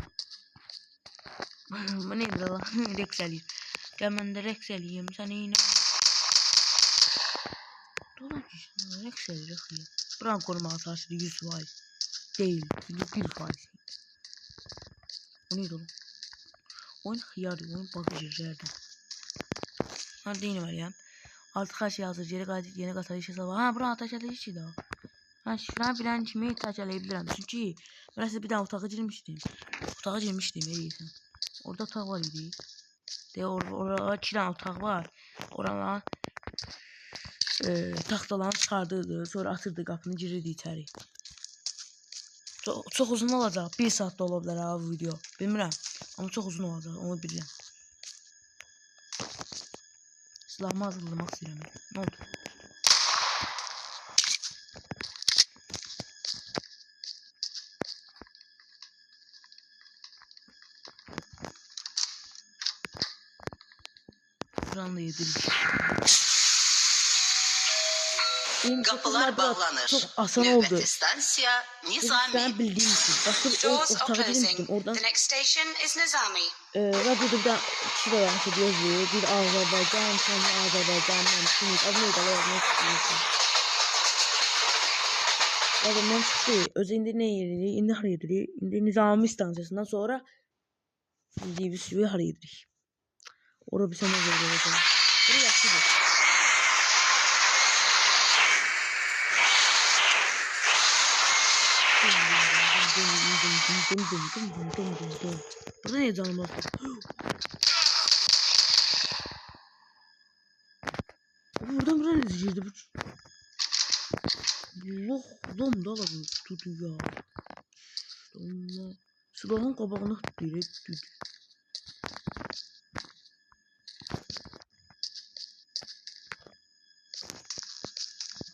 Bu neydi la? Rex eliyim. Gel ben de Rex eliyim. Sen yine. Dolan ki. Rex eliyim. Buranın koruma hatası 100%. Değil. 1%. Bu neydi oğlum? Oyun hıyar. Oyun bakıcı yerden. Hadi yine var ya. Artık her şey hazır. Yeni katayış hesabı. Ha buranın ateş ateşi daha. Ha şifren bilen kimi taşlayabilirim. Çünkü ben size bir daha otağa girmiştim. İyiysen. Orada otak var idi. De orada 2 tane otak var. Oralar taxtalarını çıxardırdı. Sonra atırdı qapını girirdi içəri. Çox uzun olacaq. 1 saat da ola bilər ha bu video. Bilmirəm. Amma çox uzun olacaq. Onu bilirəm. Silahımı hazırlamaq istəyirəm. Nə oldu? Buranı yedirik. Qapılar bağlanır. Çox asan oldu. Növbəti stansiya Nizami. Ben bildiğim için. Bakın Doors are ortağa closing. girmiştim. Oradan The next station is Nizami. radyoda bir kişi de yanlış yazıyor. Bir Azerbaycan, sonra Azerbaycan, Memşinlik. Adı neydi? Ne çıkıyorsun? Adamdan çıktı. Öz indi ne yeri? İndi haraya yediri? İndi Nizami stansiyasından sonra bildiği bir sürü haraya yedirik. Orada bir sene görüyoruz. Buraya yaxşıdır. Burada ne canım var? Buradan buraya ne girdi bu? Lom da alalım tutu ya. Allah. Silahın qabağına direkt tutu.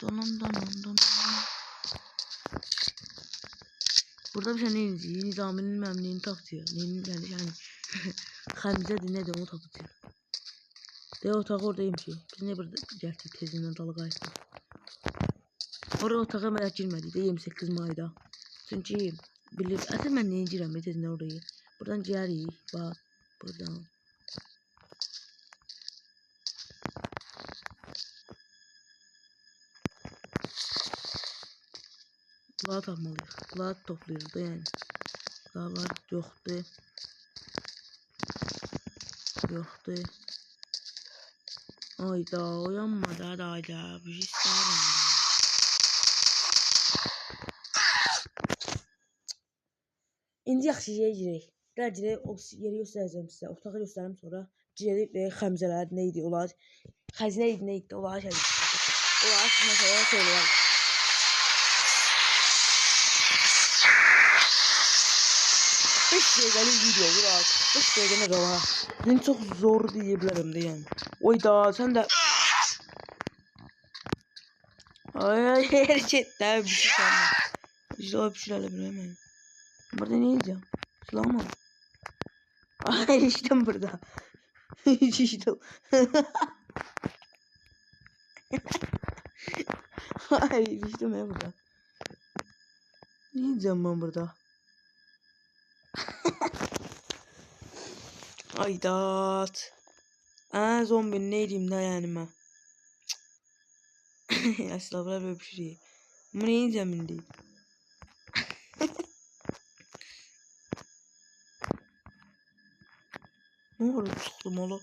Donam. Burada bir şey neydi? Nizami'nin memnuniyetini takıyor. Yani Xəmzədir ne de onu takıyor. De otağı oradayım ki. Biz ne burada gəldik tezindən dalı qayıtdıq. Oraya otağa mənə girmədik də 28 Mayda. Çünki bilir, əsl mən neyə girəm tezindən orayı. Buradan gəlirik. Bax, buradan. Bunları tapmalıyıq. Bunları toplayırıq da yəni. Bunlar yoxdur. Ayda uyanmadı da ayda. Bir şey isterim. İndi yaxşı yerə girək. Gələcək o yeri göstərəcəm sizə. Otağı göstərim sonra. Girək və xəmzələr nə idi olar? Xəzinə idi nə idi olar şey. Olar sizə sonra söyləyərəm. Böyle video biraz. İşte gene de var. Ben çok zor diyebilirim de yani. Oyda sen de. Ay gerçekten bir şey sanma. İşte o bir şeylerle bilemeyin. Burada ne yiyeceğim? Sulama. Ay içtim burada. İçtim. Ay içtim ya burada. Ne yiyeceğim ben burada? Aydat. Zombi ne diyeyim da yani ben. Asla böyle bir şey. Bu ne yiyeceğim şimdi? Ne oldu? Sıktım oğlum.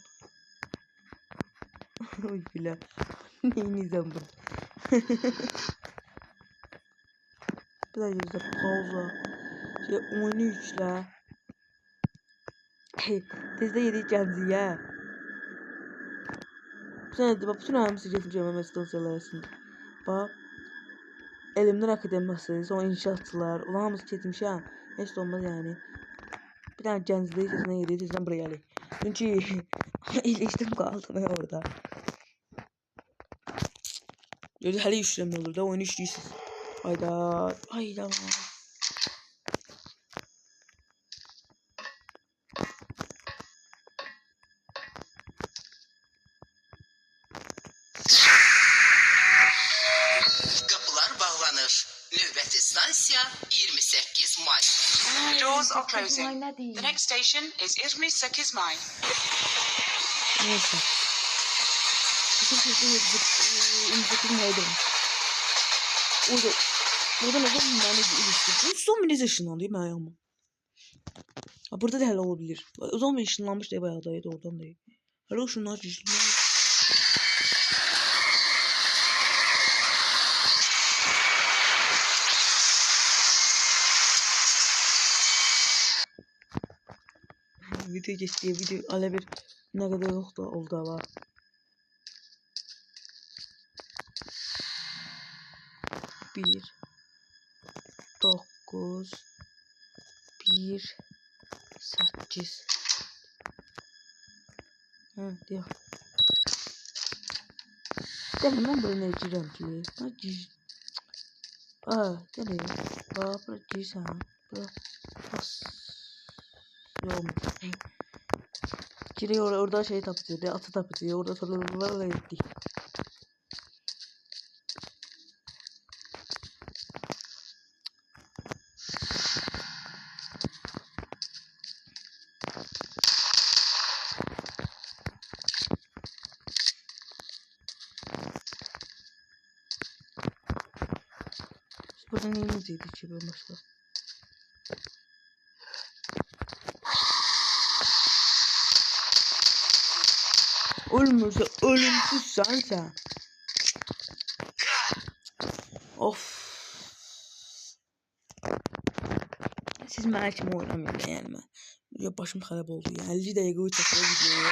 Oy bile. Ne yiyeceğim burada? Bir dakika bize pauza. 13 la. Tezde yedik ya. Bu sene de bak bütün hamısı getireceğim hemen stansiyalar arasında. Bak. Elimden akademisi, sonra inşaatçılar. Ulan hamısı getirmişəm. Heç de olmaz yani. Bir tane gəncliyi sesine yedik. Sesden buraya gəlir. Çünkü iyileştim kaldım ya orada. Böyle hələ işləmə olur da oyunu işləyirsiniz. Hayda. Kapılar bağlanır. Növbəti stansiya 28 May. Doors are closing. The next station is 28 May. Neyse. İnşaatın neydi? Orada ne zaman ben de iliştim. Son bir ışınlandı değil mi ayağıma? Burada da hele olabilir. O zaman ışınlanmış diye bayağı dayıydı oradan değil. Hele şunlar ışınlanmış. Video geçti video ala bir ne kadar yok da oldu ama. Bir 9 1 8 diyor. Demin ben böyle gireceğim ki. Gene bura girsen. Bura bas. Yok. Giriyor orada şey tapıtıyor. Atı tapıtıyor. Orada sorularla gitti. Burada neyimiz yedik ki ben başka? Ölmürse ölümsüzsen sen. Of. Siz merak etme oynamayın yani ben. Ya başım xarab oldu ya. 50 dəqiqə uçakla gidiyor.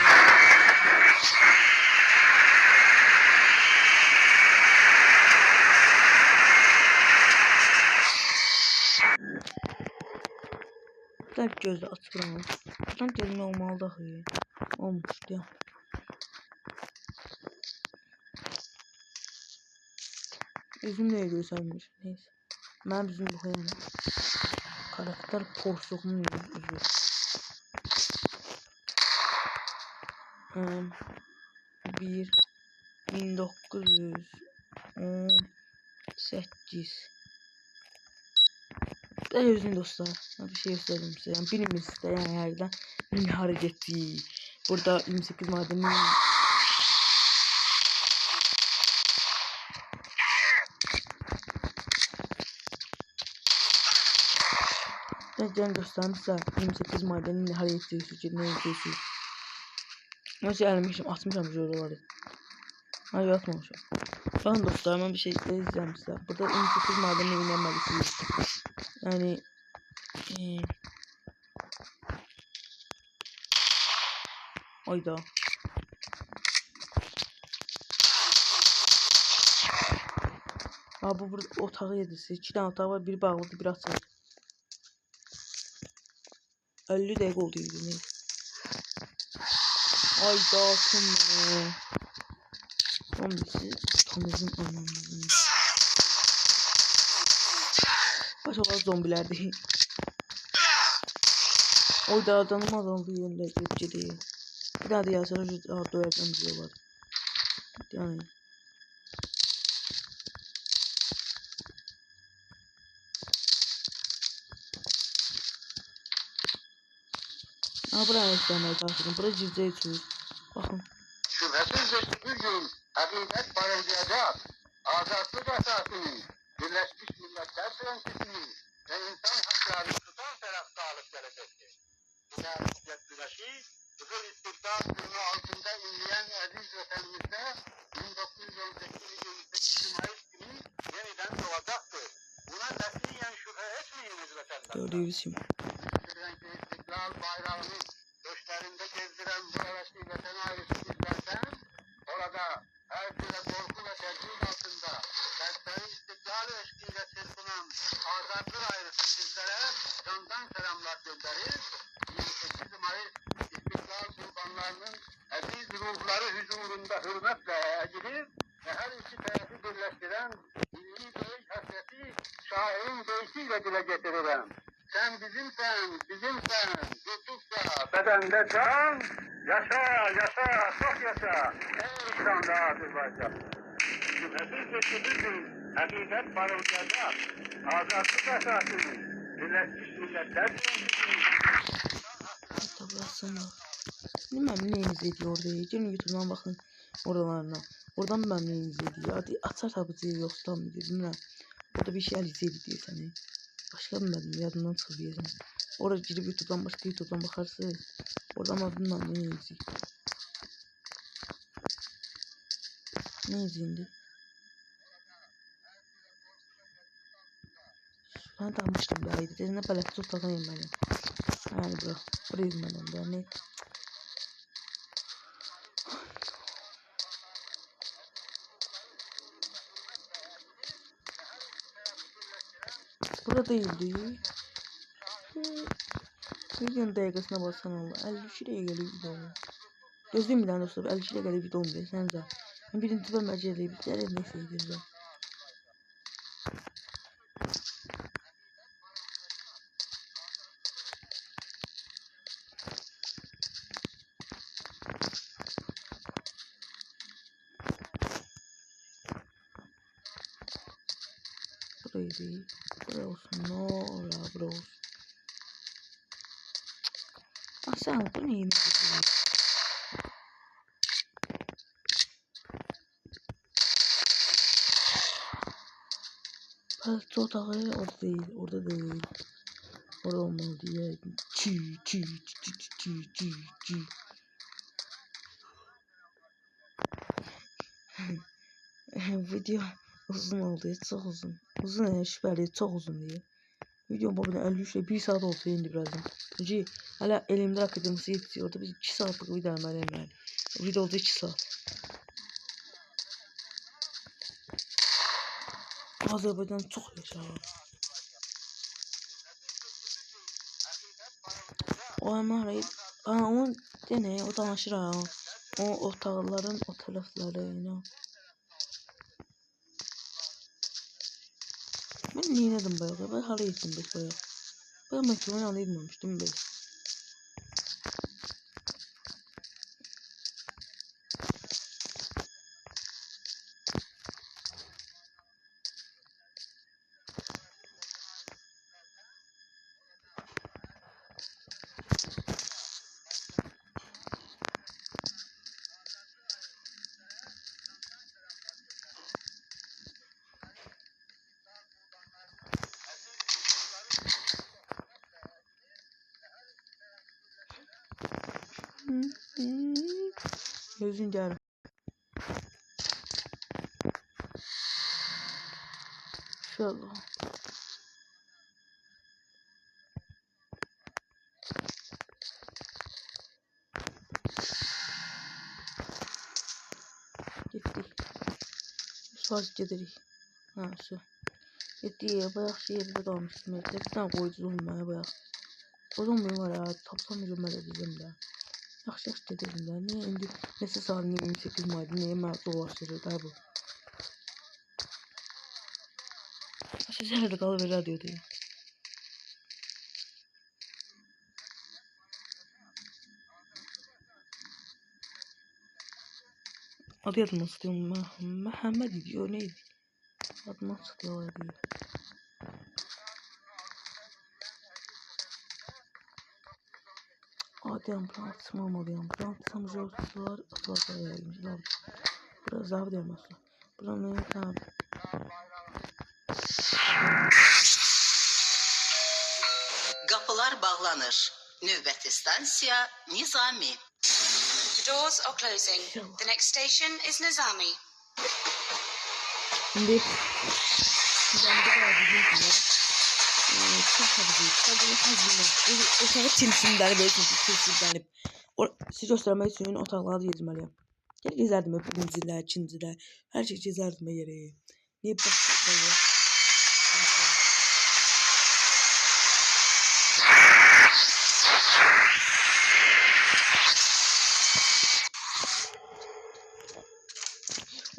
Buradan gözle atıram. Buradan gelme olmalı dahi. Olmuş diyor. Üzüm neye göstermiş? Neyse. Ben üzüm bakayım. Karakter porsuğumun yüzü. 1918 Televizyon dostlar. Bir şey göstereyim size. Yani birimizde yani yerden ne hareketi. Burada 28 madeni. Ben göstereyim size 28 madenin ne hareketi. Ne hareketi. Nasıl gelmişim? Atmışam oraları. Hayır atmamışım. Bakın dostlar ben bir şey izleyeceğim size. Burada 28 madenle inanmalısınız. Yani Hayda. Bu burada otağı yedisi. 2 tane otağı var. Biri bağlıdır, biri açıq. 50 dəqiqə oldu yürümeyi. Hayda. Son bizi. Atamızın anlamızın. olar zombilərdir. Oy da canım azaldı yerində gedəcək. Bir daha da yazar döyərdən bizi olar. Yəni. Buraya eklemeyi takipin. Buraya cüzde içiyoruz. Bakın. Şüphesizdir ki bir gün hakikat parıldayacak. Azatlık esasını, Birleşmiş Milletler prensipini ve insan haklarını tutan taraf sağlık gelecektir. Bu tarihsizlik güneşi, Kızıl İstiklal Günü altında inleyen aziz vatanımızda 1918 Mayıs günü yeniden doğacaktır. Buna katiyen şüphe etmeyiniz vatandaşlar. Gördüğünüz gibi. İstiklal bayrağını göçlerinde gezdiren bu hevesli vatan ailesi bizlerden, orada her türlü korku ve tehdit altında dersleri istiklal eşkiyle çırpınan azatlı ailesi sizlere candan selamlar gönderir. 28 Mayıs İstiklal kurbanlarının aziz ruhları huzurunda hürmetle eğilir ve her iki tarafı birleştiren milli büyük hasreti şairin deyişiyle dile getiririm. Sen bizimsen, tutuksa bedende can, yaşa, çok yaşa, ey şanlı Azerbaycan. Şüphesizdir ki bir gün hakikat parıldayacak, azatlık esasını, Birleşmiş Milletler prensipini. Tablasana. Bilmem neyiniz ediyor orada. Gelin YouTube'dan bakın oralarına. Oradan bilmem neyiniz ediyor. Hadi açar tabi yoksa tam bilmem. Orada bir şeyler izledi seni. Başka bilmedim yadımdan çıkıp yerim. Orada girip YouTube'dan başka YouTube'dan bakarsın. Oradan ama bilmem ne izleyeyim. Ne izleyindi? Ben tanımıştım daha iyi. Dedine böyle çok takayım benim. Yani bro. Buraya izlemedim daha ne? Burada değildi. Videonun dakikasına bassan Allah. 53 liraya geliyor video. Gözlüğüm bir tane dostum. 53 liraya geliyor video olmuyor. Sen de. Birinci bölüm aceleyi bitirir. Neyse gidiyoruz. Burayı değil. Buraya olsun. Ne ola bura olsun. Aşağı bu ne yine gidiyor. Palto otağı orada değil. Orada değil. Orada olmalı diye. Çi. Video uzun oldu. Çok uzun. Uzun şüpheli çok uzun diye. Video bu 53 ile 1 saat olsa indi birazdan. Çünkü hala elimde akademisi yetişiyor. Orada biz 2 saatlik video vermem yani. Video oldu 2 saat. Azerbaycan çok yaşa. O ama onun dene o danışır ha. O otaqların o tarafları yani. Ben neyledim bayağı? Ben hala ettim bayağı. Ben makineyi anlayamamıştım ben. Gözün gel. İnşallah. Gitti. Sadece giderik. Ha şu. Gitti ya bayağı şehirde kalmıştım. Bir tane koyucu olmaya bayağı. O zaman var ya tapsamayacağım ben edeceğim de. Yaxşı gedirdim də. Niyə indi nəsə saat 28 mayda niyə mənə dolaşdırır da bu? Siz hələ də qalıb radioda. Adı yadımdan çıxdı. Məhəmməd idi. O neydi? Adından çıxdı o adı. Adem Plant olmalıyım. Plant samcılar atlarsa yayılmışlar. Biraz daha bir masla. Buranın tamam. Qapılar bağlanır. Növbəti stansiya Nizami. The doors are closing. The next station is Nizami. Şimdi ben de var bizim gibi. Çok hazır. Sadece hazırım. O sana tilsimleri böyle tilsimleri. Siz göstermek için otaqlarda gezməliyəm. Gel gezərdim birincilər, ikincilər. Hər şey gezərdim yerə. Niyə baxırsan?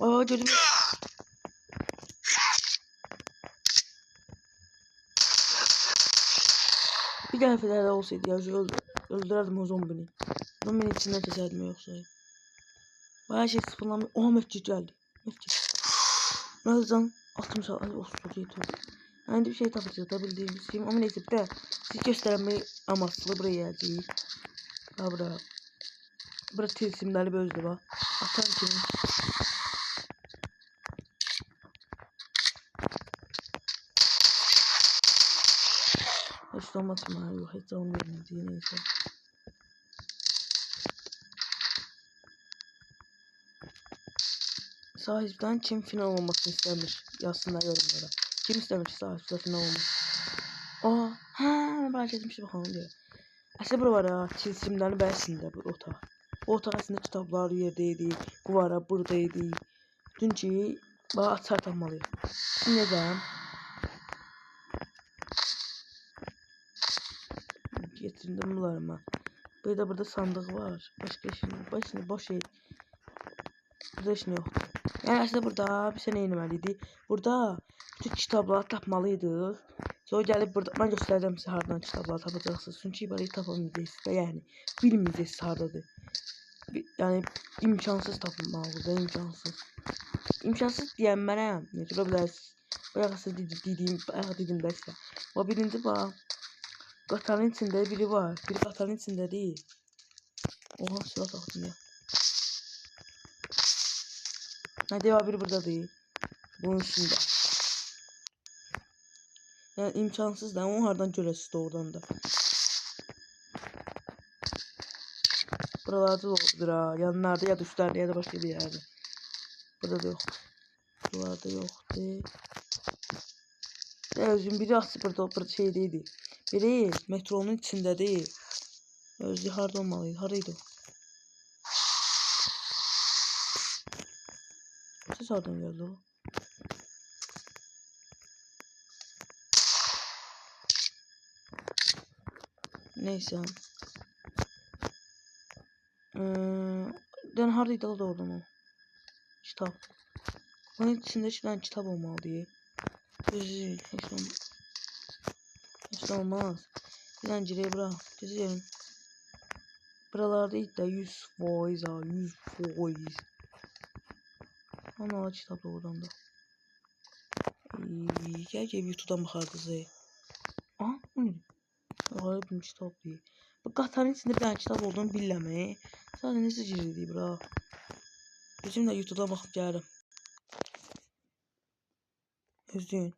Aa gördüm. Bir dəfələr də olsaydı ya öldürərdim o zombini. Zombinin içindən keçərdim yoxsa. Bayağı şey sıfırlanmıyor. Oha mefcid geldi. Mefcid. Birazdan 60 30 yeter. Yani bir şey tapacağız da bildiğimiz şey. Ama neyse bir de siz göstermeyi amaçlı buraya geleceğiz. Ha bura. Bura tilsimleri bözdü bak. Atan kimi. Hiç olmasın ha yok. Hiç olmuyor diye neyse. Sahipten kim final olmasını istemiş? Yazsınlar yorumlara. Kim istemiş sahipten final olmasını? Aa, ben fark etmişim bakalım diyor. Aslında bura var ha, tilsimlerin bəzisində bu otaq. Bu otaq aslında kitablar yerdəydi, quvara buradaydı. Bütün ki, bana açar tapmalıyım. Şimdi necəm? Getirdim bunları mən. Burada sandık var. Başka boş şey. Burada heç nə yoxdur. Yəni aslında burada bir sənə eləməliydi. Burada bütün kitabları tapmalıydıq. Sonra gəlib burada mən göstərəcəm sizə hardan kitabları tapacaqsınız. Çünki böyle tapamayacaqsınız da yəni bilməyəcəksiniz hardadır. Yəni imkansız tapılmalıdır, imkansız. İmkansız deyən mənəm. Necə bilərsiniz? Bayaq dedim də sizə. O birinci bax. Qatarın içində biri var. Biri qatarın içində deyil. Oha silah taxdım ya. Hadi var biri burada değil. Bunun üstünde. Yani imkansız da onu hardan görəsiz doğrudan da. Buralarda da olabilir ha. Yanlarda ya da üstlerde ya da başka bir yerde. Burada da yok. Buralarda yoktu. Özün biri aslı burada şey değildi. Biri metronun içinde değil. Özü harda olmalıydı. Haraydı o? Ses hardan geldi o? Neyse. Den hardaydı da oradan o. Kitap. Bunun içinde şuradan kitap olmalı diye. Hiç olmaz. Bir zincire bırak. Düzelim. Buralarda ilk de 100% ha. 100%. Ana kitap oradan da. Gel YouTube'dan bakardınız. Aha bu ne? Garip bir kitap değil. Bu qatarın içində bir dənə kitab olduğunu billəmək. Sadəcə necə girirdik bura. Bizim də YouTube'dan baxıb gəlirəm. Özləyin.